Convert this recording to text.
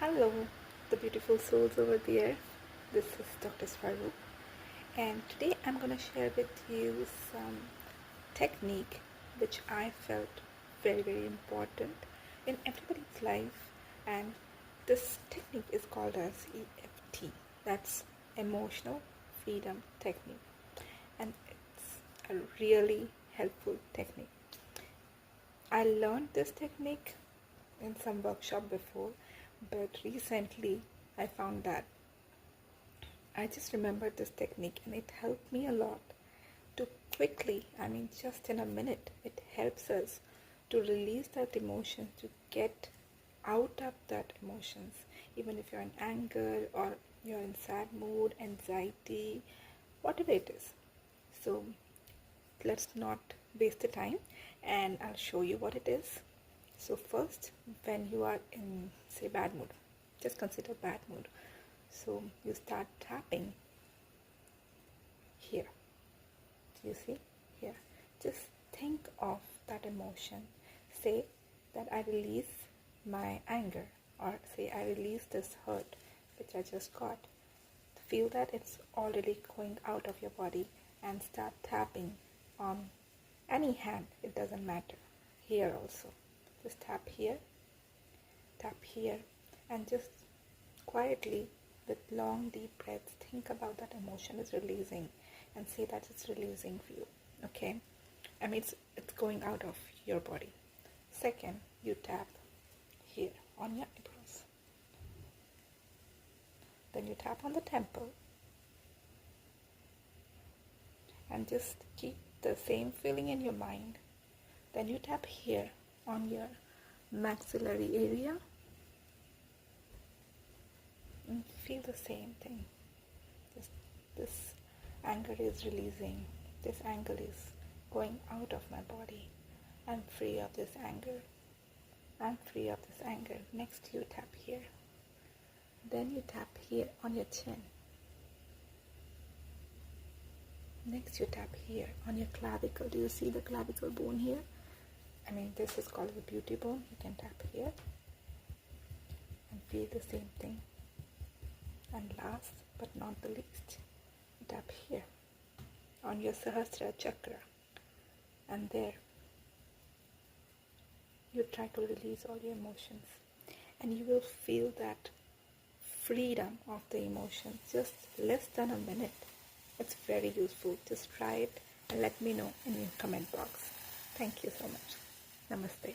Hello, the beautiful souls over there. This is Dr. Swaroop, and today I'm going to share with you some technique which I felt very important in everybody's life, and this technique is called as EFT. That's Emotional Freedom Technique, and it's a really helpful technique. I learned this technique in some workshop before, but recently I found that I just remembered this technique and it helped me a lot to quickly, just in a minute, it helps us to release that emotion, to get out of that emotions, even if you're in anger or you're in sad mood, anxiety, whatever it is. So let's not waste the time, and I'll show you what it is. So first, when you are in, say, bad mood, just consider bad mood. So you start tapping here. Do you see? Here. Just think of that emotion. Say that I release my anger, or say I release this hurt which I just got. Feel that it's already going out of your body and start tapping on any hand. It doesn't matter. Here also. Just tap here, and just quietly, with long deep breaths, think about that emotion is releasing and say that it's releasing for you. Okay? It's going out of your body. Second, you tap here on your eyebrows. Then you tap on the temple. And just keep the same feeling in your mind. Then you tap here on your maxillary area and feel the same thing. This anger is releasing. This anger is going out of my body. I'm free of this anger. I'm free of this anger. Next you tap here. Then you tap here on your chin. Next you tap here on your clavicle. Do you see the clavicle bone here? This is called the beauty bone. You can tap here and feel the same thing. And last but not the least, tap here on your Sahasrara chakra. And there, you try to release all your emotions. And you will feel that freedom of the emotions, just less than a minute. It's very useful. Just try it and let me know in your comment box. Thank you so much. Namaste.